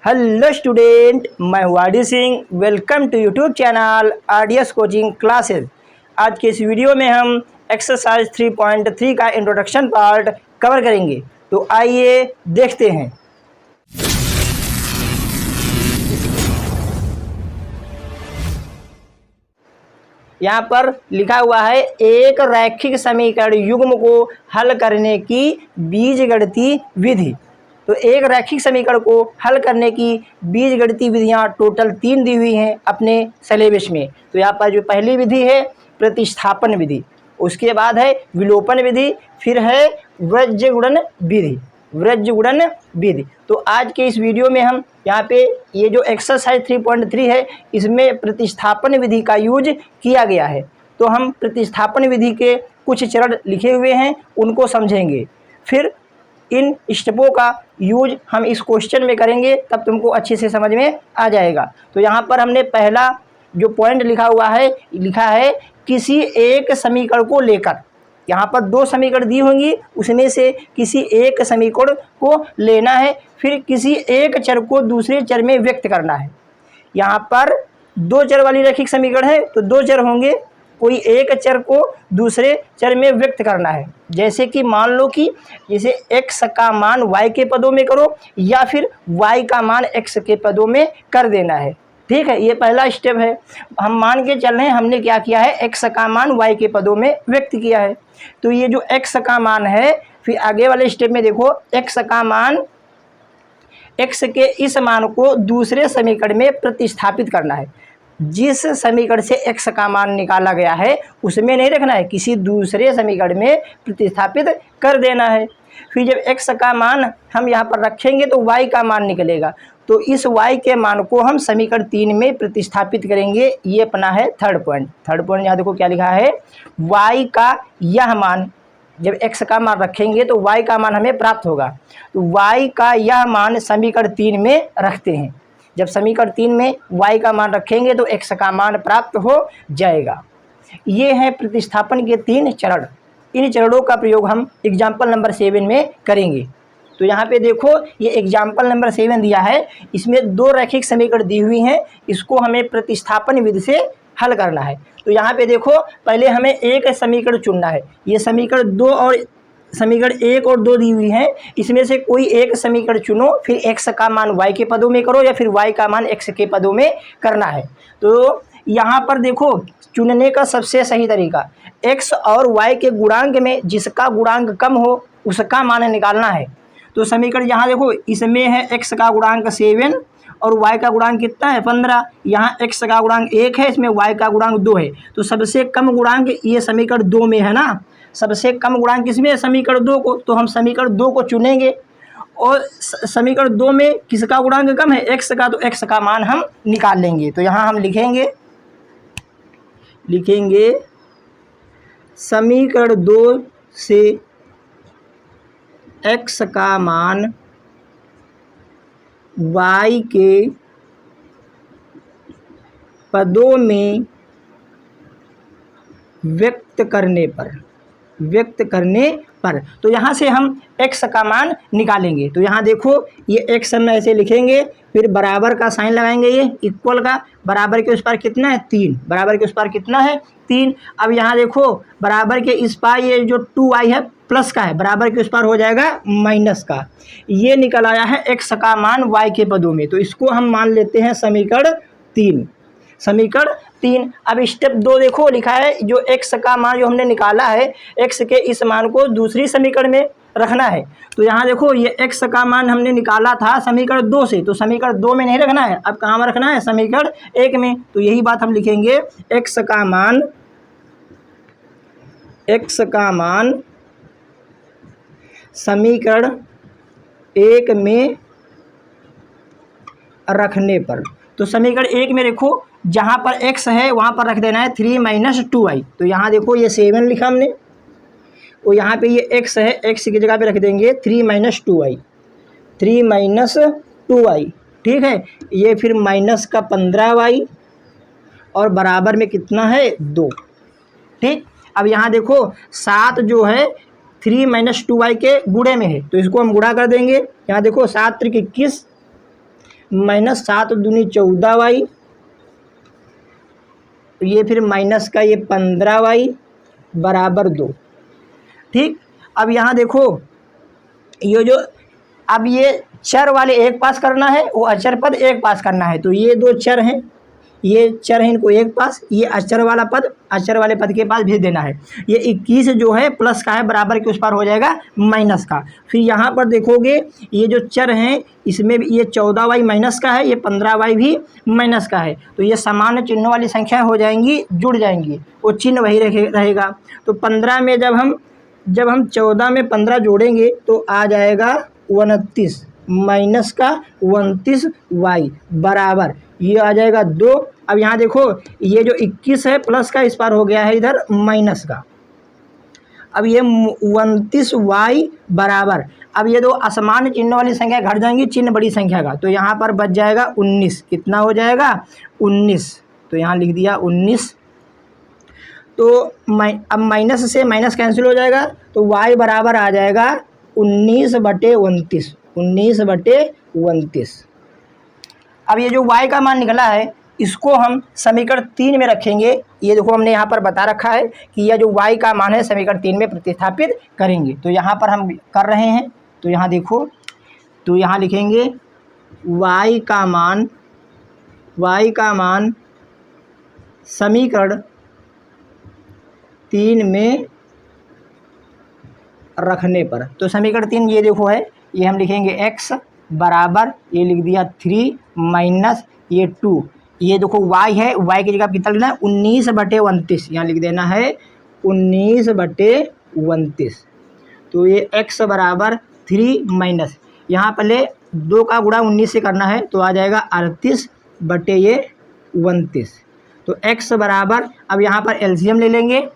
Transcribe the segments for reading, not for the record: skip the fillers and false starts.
Hello student, मैं हूँ R D Singh. Welcome to YouTube channel RDS coaching classes. आज के इस वीडियो में हम एक्सरसाइज 3.3 का इंट्रोडक्शन पार्ट कवर करेंगे। तो आइए देखते हैं। यहाँ पर लिखा हुआ है एक रैखिक समीकरण युग्म को हल करने की बीजगणितीय विधि। तो एक रैखिक समीकरण को हल करने की बीजगणितीय विधियाँ टोटल 3 दी हुई हैं अपने सिलेबस में। तो यहाँ पर जो पहली विधि है प्रतिस्थापन विधि, उसके बाद है विलोपन विधि, फिर है वज्रगुणन विधि। तो आज के इस वीडियो में हम यहाँ पे ये जो एक्सरसाइज 3.3 है इसमें प्रतिस्थापन विधि का यूज किया गया है। तो हम प्रतिस्थापन विधि के कुछ चरण लिखे हुए हैं उनको समझेंगे, फिर इन स्टेपों का यूज हम इस क्वेश्चन में करेंगे, तब तुमको अच्छे से समझ में आ जाएगा। तो यहाँ पर हमने पहला जो पॉइंट लिखा है किसी एक समीकरण को लेकर। यहाँ पर 2 समीकरण दी होंगी, उसमें से किसी एक समीकरण को लेना है, फिर किसी एक चर को दूसरे चर में व्यक्त करना है। यहाँ पर 2 चर वाली रैखिक समीकरण है तो 2 चर होंगे, कोई एक चर को दूसरे चर में व्यक्त करना है। जैसे कि मान लो कि जैसे x का मान y के पदों में करो या फिर y का मान x के पदों में कर देना है। ठीक है, ये पहला स्टेप है। हम मान के चल रहे हैं, हमने क्या किया है, x का मान y के पदों में व्यक्त किया है। तो ये जो x का मान है, फिर आगे वाले स्टेप में देखो x का मान, x के इस मान को दूसरे समीकरण में प्रतिस्थापित करना है। जिस समीकरण से x का मान निकाला गया है उसमें नहीं रखना है, किसी दूसरे समीकरण में प्रतिस्थापित कर देना है। फिर जब x का मान हम यहाँ पर रखेंगे तो y का मान निकलेगा। तो इस y के मान को हम समीकरण 3 में प्रतिस्थापित करेंगे। ये अपना है थर्ड पॉइंट। यहाँ देखो क्या लिखा है, y का यह मान, जब x का मान रखेंगे तो y का मान हमें प्राप्त होगा। तो y का यह मान समीकरण 3 में रखते हैं। जब समीकरण 3 में y का मान रखेंगे तो x का मान प्राप्त हो जाएगा। ये हैं प्रतिस्थापन के 3 चरण। इन चरणों का प्रयोग हम एग्जाम्पल नंबर 7 में करेंगे। तो यहाँ पे देखो ये एग्जाम्पल नंबर 7 दिया है, इसमें 2 रैखिक समीकरण दी हुई हैं, इसको हमें प्रतिस्थापन विधि से हल करना है। तो यहाँ पे देखो पहले हमें एक समीकरण चुनना है। ये समीकरण 2 और समीकरण 1 और 2 दी हुई हैं, इसमें से कोई एक समीकरण चुनो, फिर x का मान y के पदों में करो या फिर y का मान x के पदों में करना है। तो यहाँ पर देखो चुनने का सबसे सही तरीका, x और y के गुणांक में जिसका गुणांक कम हो उसका मान निकालना है। तो समीकरण यहाँ देखो इसमें है x का गुणांक 7 और y का गुणांक कितना है 15। यहाँ x का गुणांक 1 है, इसमें y का गुणांक 2 है। तो सबसे कम गुणांक ये समीकरण 2 में है ना, सबसे कम गुणांक किसमें है, समीकरण 2 को। तो हम समीकरण 2 को चुनेंगे और समीकरण 2 में किसका गुणांक कम है, x का, तो x का मान हम निकाल लेंगे। तो यहाँ हम लिखेंगे समीकरण 2 से x का मान y के पदों में व्यक्त करने पर तो यहाँ से हम x का मान निकालेंगे। तो यहाँ देखो ये x हम ऐसे लिखेंगे, फिर बराबर का साइन लगाएंगे, ये इक्वल का, बराबर के उस पार कितना है 3, बराबर के उस पार कितना है 3। अब यहाँ देखो बराबर के इस पार ये जो 2y है प्लस का है, बराबर के उस पार हो जाएगा माइनस का। ये निकल आया है x का मान y के पदों में। तो इसको हम मान लेते हैं समीकरण 3। अब स्टेप 2 देखो लिखा है, जो x का मान जो हमने निकाला है, x के इस मान को दूसरी समीकरण में रखना है। तो यहाँ देखो ये x का मान हमने निकाला था समीकरण 2 से, तो समीकरण 2 में नहीं रखना है, अब कहाँ में रखना है, समीकरण 1 में। तो यही बात हम लिखेंगे, x का मान समीकरण 1 में रखने पर। तो समीकरण 1 में देखो जहाँ पर x है वहाँ पर रख देना है 3 - 2y। तो यहाँ देखो ये 7 लिखा हमने, और यहाँ पे ये x है, x की जगह पे रख देंगे 3 - 2y। ठीक है, ये फिर माइनस का 15y और बराबर में कितना है 2। ठीक, अब यहाँ देखो 7 जो है 3 - 2y के गुणे में है, तो इसको हम गुणा कर देंगे। यहाँ देखो 7 × 21 -7 दूनी 14y, ये फिर माइनस का ये 15y बराबर 2। ठीक, अब यहाँ देखो ये जो, अब ये चर वाले एक पास करना है, वो अचर पद एक पास करना है। तो ये दो चर हैं, ये चर हैं, इनको एक पास, ये अचर वाला पद अचर वाले पद के पास भेज देना है। ये 21 जो है प्लस का है, बराबर के उस पार हो जाएगा माइनस का। फिर यहाँ पर देखोगे ये जो चर हैं इसमें भी ये 14y माइनस का है, ये 15y भी माइनस का है। तो ये सामान्य चिन्हों वाली संख्या हो जाएंगी, जुड़ जाएंगी, वो चिन्ह वही रहेगा। तो 15 में जब हम 14 में 15 जोड़ेंगे तो आ जाएगा 29 माइनस का 29y बराबर ये आ जाएगा 2। अब यहाँ देखो ये जो 21 है प्लस का, इस पार हो गया है इधर माइनस का। अब ये 29y बराबर, अब ये दो असमान चिन्ह वाली संख्या घट जाएंगी चिन्ह बड़ी संख्या का, तो यहाँ पर बच जाएगा 19। कितना हो जाएगा 19, तो यहाँ लिख दिया 19। तो अब माइनस से माइनस कैंसिल हो जाएगा, तो y बराबर आ जाएगा 19/29, 19/29। अब ये जो y का मान निकला है इसको हम समीकरण 3 में रखेंगे। ये देखो हमने यहाँ पर बता रखा है कि यह जो y का मान है समीकरण 3 में प्रतिस्थापित करेंगे। तो यहाँ पर हम कर रहे हैं, तो यहाँ देखो, तो यहाँ लिखेंगे y का मान समीकरण 3 में रखने पर, तो समीकरण 3 ये देखो है, ये हम लिखेंगे x बराबर, ये लिख दिया 3 माइनस ये 2, ये देखो y है, y की जगह कितना लिखना है 19/29, यहाँ लिख देना है 19/29। तो ये x बराबर 3 माइनस, यहाँ पहले 2 का गुणा 19 से करना है, तो आ जाएगा 38/29। तो x बराबर, अब यहाँ पर एलसीएम ले लेंगे,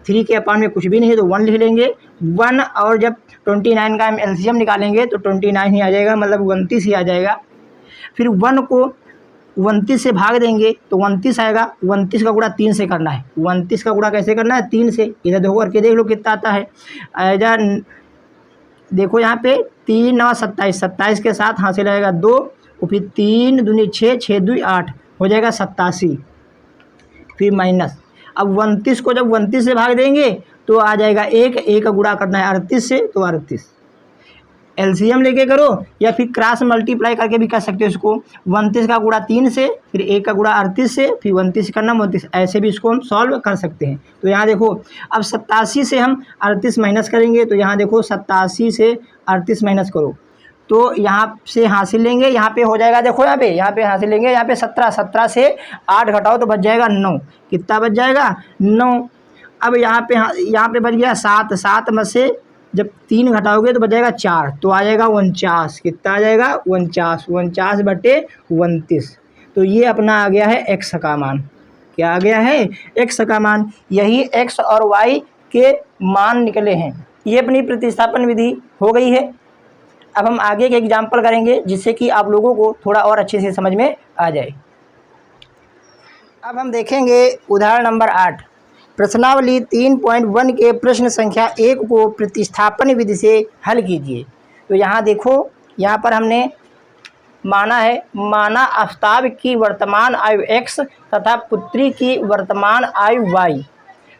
3 के अपान में कुछ भी नहीं है तो 1 लिख लेंगे 1, और जब 29 का हम एलसीएम निकालेंगे तो 29 ही आ जाएगा, मतलब 29 ही आ जाएगा। फिर 1 को 29 से भाग देंगे तो 29 आएगा, 29 का गुणा 3 से करना है। 29 का गुणा कैसे करना है 3 से, इधर देखो करके देख लो कितना आता है। देखो यहाँ पे 3 9 27, 27 के साथ हासिल आएगा 2, और फिर 3 दूनी 6, 6 2 8 हो जाएगा 87, फिर माइनस। अब 29 को जब 29 से भाग देंगे तो आ जाएगा 1 का गुणा करना है 38 से, तो 38। एलसीएम लेके करो या फिर क्रॉस मल्टीप्लाई करके भी कर सकते हो इसको। 29 का गुणा 3 से, फिर 1 का गुणा 38 से, फिर 29 करना 29, ऐसे भी इसको हम सॉल्व कर सकते हैं। तो यहाँ देखो अब 87 से हम 38 माइनस करेंगे, तो यहाँ देखो 87 से 38 माइनस करो तो यहाँ से हासिल लेंगे, यहाँ पे हो जाएगा, देखो यहाँ पे हासिल लेंगे, यहाँ पे 17 से 8 घटाओ तो बच जाएगा 9। कितना बच जाएगा 9। अब यहाँ पे बच गया 7 में से जब 3 घटाओगे तो बच जाएगा 4, तो आ जाएगा 49। कितना आ जाएगा 49/29। तो ये अपना आ गया है x का मान। क्या आ गया है x का मान। यही x और y के मान निकले हैं। ये अपनी प्रतिस्थापन विधि हो गई है। अब हम आगे के एग्जाम्पल करेंगे जिससे कि आप लोगों को थोड़ा और अच्छे से समझ में आ जाए। अब हम देखेंगे उदाहरण नंबर 8। प्रश्नावली 3.1 के प्रश्न संख्या 1 को प्रतिस्थापन विधि से हल कीजिए। तो यहाँ देखो, यहाँ पर हमने माना आफ्ताब की वर्तमान आयु x तथा पुत्री की वर्तमान आयु y।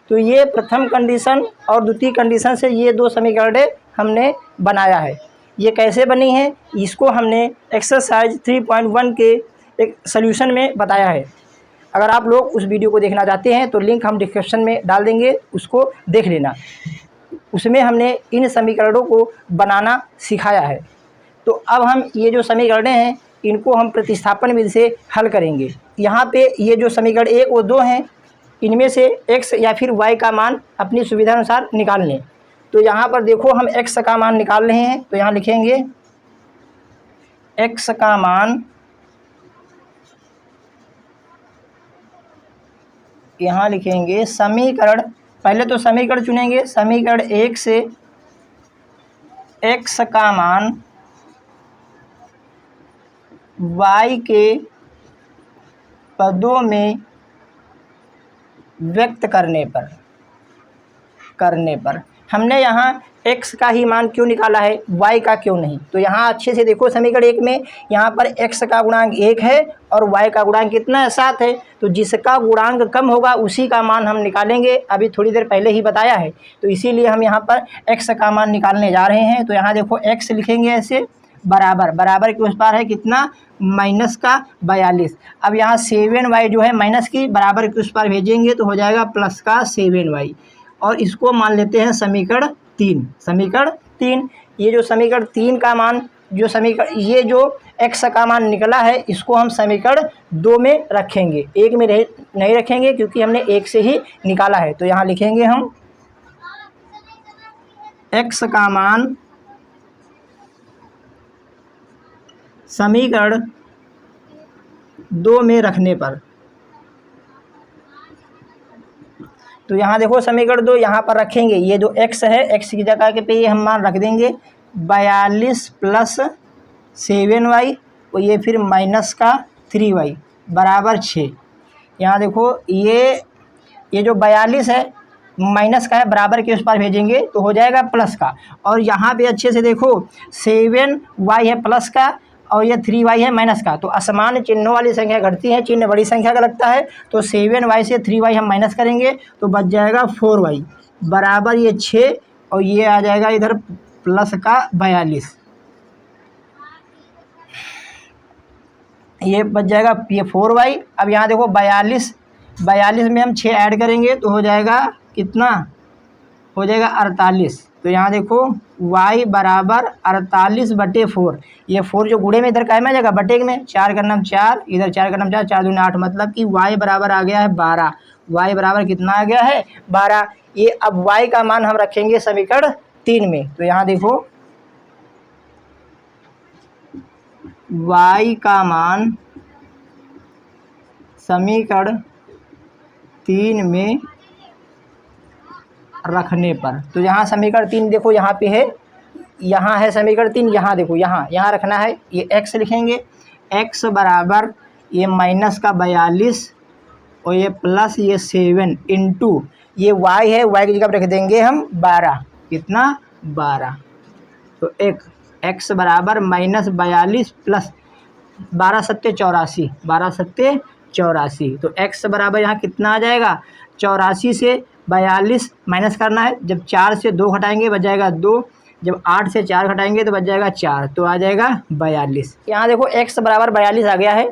तो ये प्रथम कंडीशन और द्वितीय कंडीशन से ये दो समीकरणें हमने बनाया है। ये कैसे बनी है इसको हमने एक्सरसाइज 3.1 के एक सॉल्यूशन में बताया है। अगर आप लोग उस वीडियो को देखना चाहते हैं तो लिंक हम डिस्क्रिप्शन में डाल देंगे, उसको देख लेना। उसमें हमने इन समीकरणों को बनाना सिखाया है। तो अब हम ये जो समीकरणें हैं इनको हम प्रतिस्थापन विधि से हल करेंगे। यहाँ पे ये जो समीकरण 1 और 2 हैं, इनमें से x या फिर y का मान अपनी सुविधा अनुसार निकाल लें। तो यहाँ पर देखो हम x का मान निकाल रहे हैं, तो यहाँ लिखेंगे x का मान, यहाँ लिखेंगे समीकरण, पहले तो समीकरण चुनेंगे। समीकरण 1 से x का मान y के पदों में व्यक्त करने पर हमने यहाँ x का ही मान क्यों निकाला है, y का क्यों नहीं। तो यहाँ अच्छे से देखो समीकरण 1 में यहाँ पर x का गुणांक 1 है और y का गुणांक कितना है, 7 है। तो जिसका गुणांक कम होगा उसी का मान हम निकालेंगे, अभी थोड़ी देर पहले ही बताया है। तो इसीलिए हम यहाँ पर x का मान निकालने जा रहे हैं। तो यहाँ देखो x लिखेंगे ऐसे, बराबर, बराबर के उस पार है कितना, माइनस का 42। अब यहाँ 7y जो है माइनस की बराबर के उस पार भेजेंगे तो हो जाएगा प्लस का 7y। और इसको मान लेते हैं समीकरण 3। समीकरण 3, ये जो समीकरण 3 का मान, जो समीकरण ये जो x का मान निकला है इसको हम समीकरण 2 में रखेंगे, 1 में नहीं रखेंगे क्योंकि हमने 1 से ही निकाला है। तो यहाँ लिखेंगे हम x का मान समीकरण 2 में रखने पर। तो यहाँ देखो समीकरण 2 यहाँ पर रखेंगे, ये जो x है x की जगह के पे ये हम मान रख देंगे 42 प्लस 7y और ये फिर माइनस का 3y बराबर 6। यहाँ देखो ये जो 42 है माइनस का है, बराबर के उस पार भेजेंगे तो हो जाएगा प्लस का। और यहाँ पे अच्छे से देखो 7y है प्लस का और ये 3y है माइनस का। तो असमान चिन्हों वाली संख्या घटती है, चिन्ह बड़ी संख्या का लगता है। तो 7y से 3y हम माइनस करेंगे तो बच जाएगा 4y बराबर ये 6 और ये आ जाएगा इधर प्लस का 42, ये बच जाएगा ये 4y। अब यहाँ देखो 42 में हम 6 ऐड करेंगे तो हो जाएगा कितना, हो जाएगा 48। तो यहाँ देखो y बराबर 48/4। ये 4 जो गुणे में इधर काय में आ जाएगा बटे में, 4 का नाम 4, इधर 4 का नाम 4, 4 दूनी 8, मतलब कि y बराबर आ गया है 12। y बराबर कितना आ गया है, 12। ये अब y का मान हम रखेंगे समीकरण 3 में। तो यहाँ देखो y का मान समीकरण 3 में रखने पर। तो यहाँ समीकरण 3 देखो यहाँ पे है, यहाँ है समीकरण 3, यहाँ देखो यहाँ रखना है। ये x लिखेंगे, x बराबर ये माइनस का 42 और ये प्लस ये 7 इंटू ये y है, y की जगह पर रख देंगे हम 12, कितना 12। तो x बराबर माइनस 42 प्लस 12 सत्ते 84, 12 सत्ते 84। तो x बराबर यहाँ कितना आ जाएगा, 84 से 42 माइनस करना है। जब 4 से 2 घटाएंगे बच जाएगा 2, जब 8 से 4 घटाएंगे तो बच जाएगा 4, तो आ जाएगा 42। यहाँ देखो x बराबर 42 आ गया है।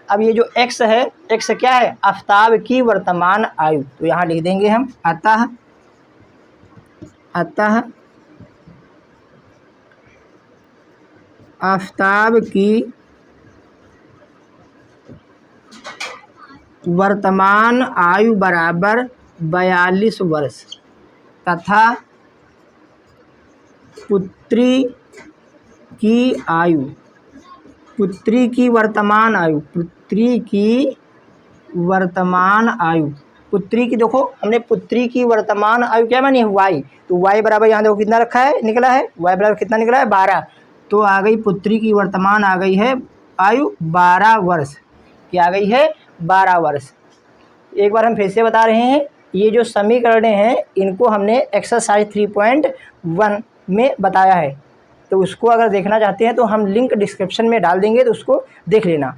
अब ये जो x है, x क्या है, आफ्ताब की वर्तमान आयु। तो यहाँ लिख देंगे हम अतः आफ्ताब की वर्तमान आयु बराबर 42 वर्ष तथा पुत्री की वर्तमान आयु, पुत्री की देखो हमने पुत्री की वर्तमान आयु क्या मानी है, y। तो y बराबर यहाँ देखो कितना रखा है, निकला है y बराबर कितना निकला है, 12। तो आ गई पुत्री की वर्तमान आ गई है आयु 12 वर्ष, क्या आ गई है 12 वर्ष। एक बार हम फिर से बता रहे हैं, ये जो समीकरण हैं इनको हमने एक्सरसाइज 3.1 में बताया है। तो उसको अगर देखना चाहते हैं तो हम लिंक डिस्क्रिप्शन में डाल देंगे, तो उसको देख लेना।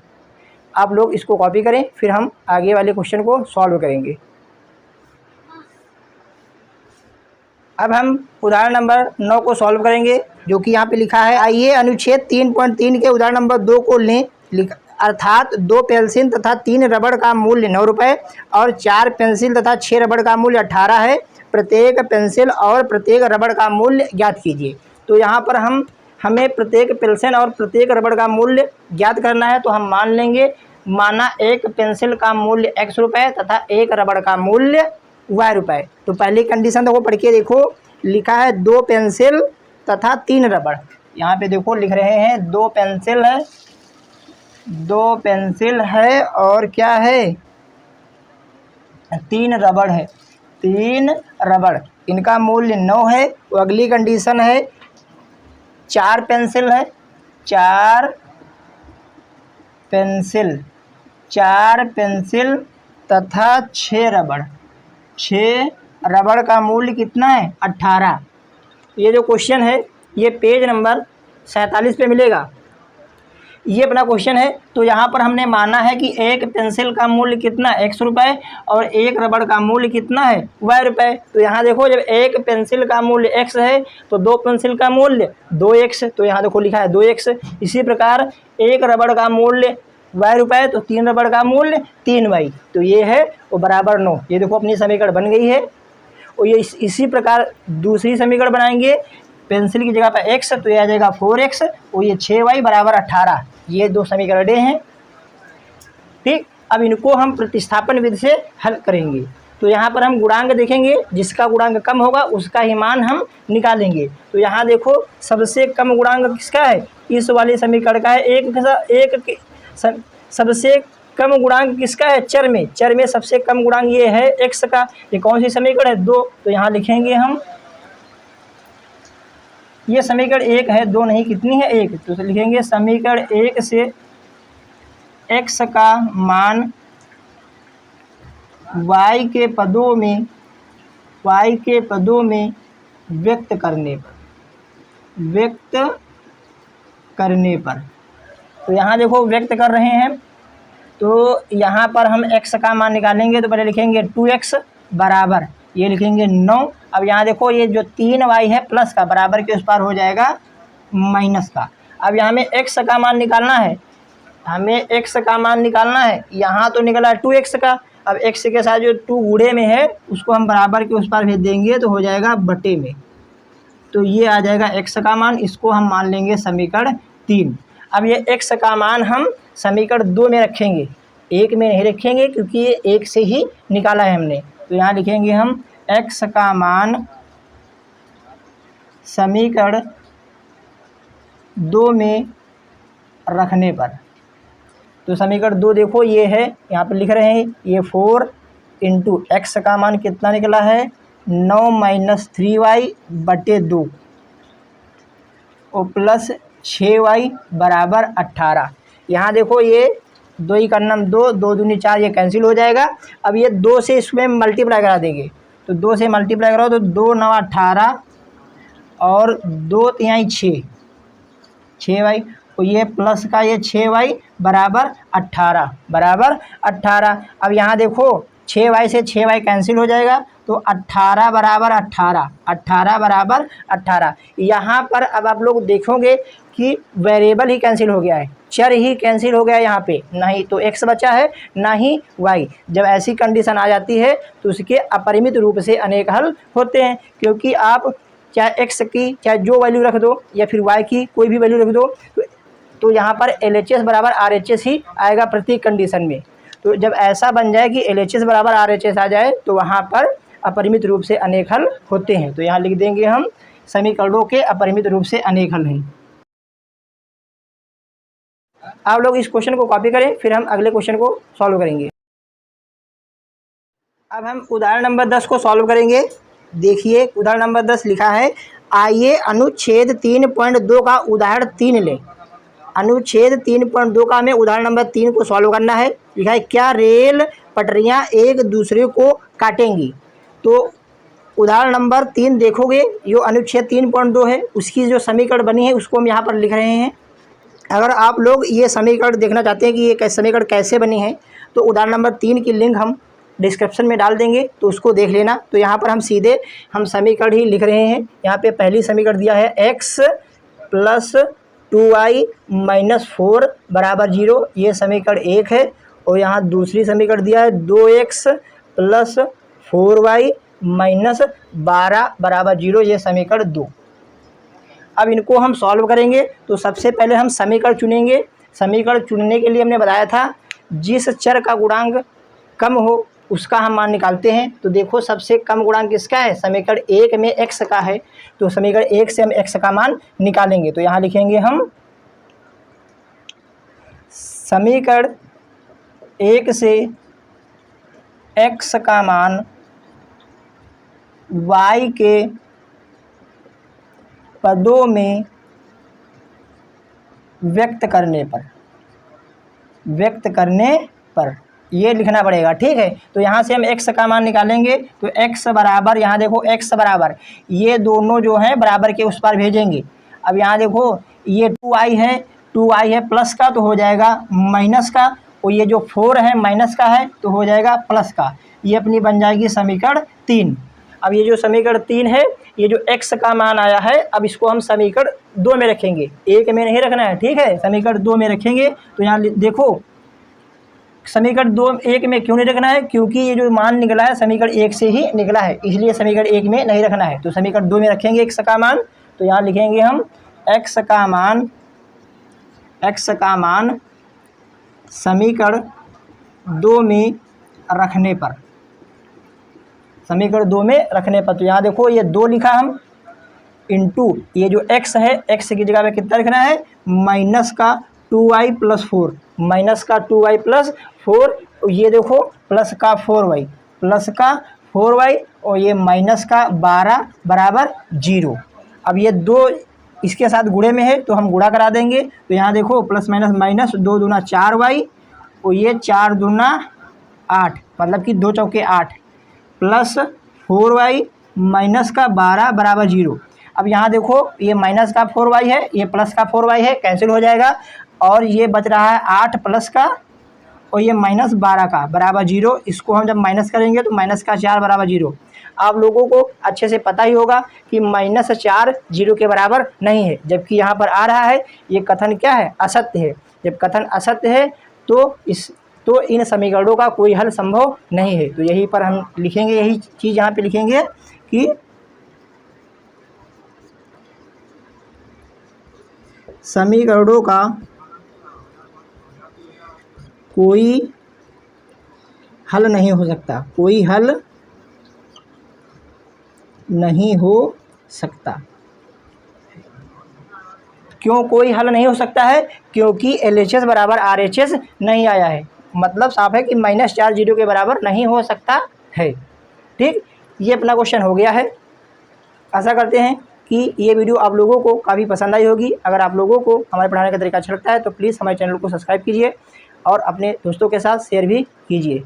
आप लोग इसको कॉपी करें, फिर हम आगे वाले क्वेश्चन को सॉल्व करेंगे। अब हम उदाहरण नंबर 9 को सॉल्व करेंगे, जो कि यहाँ पे लिखा है। आइए अनुच्छेद 3.3 के उदाहरण नंबर 2 को लें। अर्थात 2 पेंसिल तथा 3 रबड़ का मूल्य 9 रुपये और 4 पेंसिल तथा 6 रबड़ का मूल्य 18 है। प्रत्येक पेंसिल और प्रत्येक रबड़ का मूल्य ज्ञात कीजिए। तो यहाँ पर हमें प्रत्येक पेंसिल और प्रत्येक रबड़ का मूल्य ज्ञात करना है। तो हम मान लेंगे, माना एक पेंसिल का मूल्य x रुपये तथा एक रबड़ का मूल्य y रुपये। तो पहली कंडीशन देखो पढ़ के देखो, लिखा है 2 पेंसिल तथा 3 रबड़। यहाँ पे देखो लिख रहे हैं 2 पेंसिल है और क्या है 3 रबड़ है, 3 रबड़, इनका मूल्य 9 है। तो अगली कंडीशन है 4 पेंसिल है, 4 पेंसिल तथा 6 रबड़, 6 रबड़ का मूल्य कितना है 18। ये जो क्वेश्चन है ये पेज नंबर 47 पे मिलेगा। ये अपना क्वेश्चन है। तो यहाँ पर हमने माना है कि एक पेंसिल का मूल्य कितना x रुपये और एक रबड़ का मूल्य कितना है y रुपये। तो यहाँ देखो जब एक पेंसिल का मूल्य x है तो दो पेंसिल का मूल्य 2x, तो यहाँ देखो लिखा है 2x। इसी प्रकार एक रबड़ का मूल्य y रुपये तो 3 रबड़ का मूल्य 3y, तो ये है वो बराबर 9। ये देखो अपनी समीकरण बन गई है। और ये इसी प्रकार दूसरी समीकरण बनाएंगे, पेंसिल की जगह पर x तो ये आ जाएगा 4x और ये 6y बराबर 18। ये दो समीकरणें हैं, ठीक। अब इनको हम प्रतिस्थापन विधि से हल करेंगे। तो यहाँ पर हम गुणांक देखेंगे, जिसका गुणांक कम होगा उसका ही मान हम निकालेंगे। तो यहाँ देखो सबसे कम गुणांक किसका है, इस वाले समीकरण का है। सबसे कम गुणांक किसका है, चर में सबसे कम गुणांक ये है x का। ये कौन सी समीकरण है, 2। तो यहाँ लिखेंगे हम, ये समीकरण 1 है, 2 नहीं, कितनी है 1। तो लिखेंगे समीकरण 1 से x का मान y के पदों में व्यक्त करने पर। तो यहाँ देखो व्यक्त कर रहे हैं, तो यहाँ पर हम x का मान निकालेंगे। तो पहले लिखेंगे 2x बराबर, ये लिखेंगे 9। अब यहाँ देखो ये जो 3y है प्लस का, बराबर के उस पार हो जाएगा माइनस का। अब यहाँ में x का मान निकालना है, यहाँ तो निकला 2x का। अब x के साथ जो 2 गुणे में है उसको हम बराबर के उस पार भेज देंगे तो हो जाएगा बटे में। तो ये आ जाएगा x का मान, इसको हम मान लेंगे समीकरण 3। अब ये x का मान हम समीकरण 2 में रखेंगे, 1 में नहीं रखेंगे क्योंकि ये 1 से ही निकाला है हमने। तो यहाँ लिखेंगे हम x का मान समीकरण 2 में रखने पर। तो समीकरण 2 देखो ये है, यहाँ पर लिख रहे हैं ये 4 इंटू x का मान कितना निकला है 9 माइनस 3y बटे 2 और प्लस 6y बराबर 18। यहाँ देखो ये 2 ही का नाम 2, 2 दूनी 4, ये कैंसिल हो जाएगा। अब ये 2 से इसमें मल्टीप्लाई करा देंगे, तो 2 से मल्टीप्लाई कराओ तो 2 9 18 और 2 तिहाई 6y और ये प्लस का ये 6y बराबर 18। अब यहाँ देखो 6y से 6y कैंसिल हो जाएगा तो 18 बराबर 18। यहाँ पर अब आप लोग देखोगे कि वेरिएबल ही कैंसिल हो गया है, चर ही कैंसिल हो गया यहाँ पे, ना ही तो x बचा है ना ही y। जब ऐसी कंडीशन आ जाती है तो उसके अपरिमित रूप से अनेक हल होते हैं, क्योंकि आप चाहे x की चाहे जो वैल्यू रख दो या फिर y की कोई भी वैल्यू रख दो तो यहाँ पर LHS बराबर RHS ही आएगा प्रत्येक कंडीशन में। तो जब ऐसा बन जाए कि LHS बराबर RHS आ जाए तो वहाँ पर अपरिमित रूप से अनेक हल होते हैं। तो यहाँ लिख देंगे हम समीकरणों के अपरिमित रूप से अनेक हल हैं। आप लोग इस क्वेश्चन को कॉपी करें, फिर हम अगले क्वेश्चन को सॉल्व करेंगे। अब हम उदाहरण नंबर 10 को सॉल्व करेंगे। देखिए उदाहरण नंबर 10 लिखा है, आइए अनुच्छेद 3.2 का उदाहरण 3 लें। अनुच्छेद 3.2 का हमें उदाहरण नंबर 3 को सॉल्व करना है। लिखा है क्या रेल पटरियां एक दूसरे को काटेंगी। तो उदाहरण नंबर 3 देखोगे, जो अनुच्छेद 3.2 है उसकी जो समीकरण बनी है उसको हम यहाँ पर लिख रहे हैं। अगर आप लोग ये समीकरण देखना चाहते हैं कि ये समीकरण कैसे बनी है तो उदाहरण नंबर 3 की लिंक हम डिस्क्रिप्शन में डाल देंगे, तो उसको देख लेना। तो यहाँ पर हम सीधे समीकरण ही लिख रहे हैं। यहाँ पे पहली समीकरण दिया है x प्लस 2y माइनस 4 बराबर 0, ये समीकरण 1 है। और यहाँ दूसरी समीकरण दिया है 2x प्लस 4y माइनस 12 बराबर 0, ये समीकरण 2। अब इनको हम सॉल्व करेंगे। तो सबसे पहले हम समीकरण चुनेंगे। समीकरण चुनने के लिए हमने बताया था जिस चर का गुणांक कम हो उसका हम मान निकालते हैं। तो देखो सबसे कम गुणांक किसका है, समीकरण 1 में x का है। तो समीकरण 1 से हम x का मान निकालेंगे। तो यहाँ लिखेंगे हम समीकरण 1 से x का मान y के पदों में व्यक्त करने पर ये लिखना पड़ेगा, ठीक है। तो यहाँ से हम x का मान निकालेंगे, तो x बराबर, यहाँ देखो x बराबर, ये दोनों जो हैं बराबर के उस पार भेजेंगे। अब यहाँ देखो ये 2i है, 2i है प्लस का तो हो जाएगा माइनस का, और ये जो 4 है माइनस का है तो हो जाएगा प्लस का। ये अपनी बन जाएगी समीकरण 3। अब ये जो समीकरण 3 है, ये जो x का मान आया है, अब इसको हम समीकरण 2 में रखेंगे, 1 में नहीं रखना है, ठीक है। समीकरण 2 में रखेंगे तो यहाँ देखो समीकरण 1 में क्यों नहीं रखना है, क्योंकि ये जो मान निकला है समीकरण 1 से ही निकला है, इसलिए समीकरण 1 में नहीं रखना है। तो समीकरण 2 में रखेंगे x का मान, तो यहाँ लिखेंगे हम x का मान समीकरण 2 में रखने पर, समीकरण 2 में रखने पर, तो यहाँ देखो ये 2 लिखा हम इंटू ये जो x है, x की जगह पे कितना लिखना है, माइनस का 2i प्लस 4, माइनस का 2i प्लस 4, ये देखो प्लस का 4y, प्लस का 4y, और ये माइनस का 12 बराबर 0। अब ये 2 इसके साथ गुणे में है तो हम गुणा करा देंगे, तो यहाँ देखो प्लस माइनस माइनस, 2 दूना 4y, और ये 4 दूना 8, मतलब कि 2 चौके 8, प्लस 4y माइनस का 12 बराबर 0। अब यहाँ देखो ये माइनस का 4y है, ये प्लस का 4y है, कैंसिल हो जाएगा, और ये बच रहा है 8 प्लस का, और ये माइनस 12 का बराबर 0। इसको हम जब माइनस करेंगे तो माइनस का 4 बराबर 0। आप लोगों को अच्छे से पता ही होगा कि माइनस 4 0 के बराबर नहीं है, जबकि यहाँ पर आ रहा है। ये कथन क्या है, असत्य है। जब कथन असत्य है तो इन समीकरणों का कोई हल संभव नहीं है। तो यहीं पर हम लिखेंगे, यही चीज़ यहाँ पे लिखेंगे कि समीकरणों का कोई हल नहीं हो सकता, कोई हल नहीं हो सकता। क्यों कोई हल नहीं हो सकता है, क्योंकि LHS बराबर RHS नहीं आया है। मतलब साफ है कि -4 0 के बराबर नहीं हो सकता है, ठीक। ये अपना क्वेश्चन हो गया है। आशा करते हैं कि ये वीडियो आप लोगों को काफ़ी पसंद आई होगी। अगर आप लोगों को हमारे पढ़ाने का तरीका अच्छा लगता है तो प्लीज़ हमारे चैनल को सब्सक्राइब कीजिए और अपने दोस्तों के साथ शेयर भी कीजिए।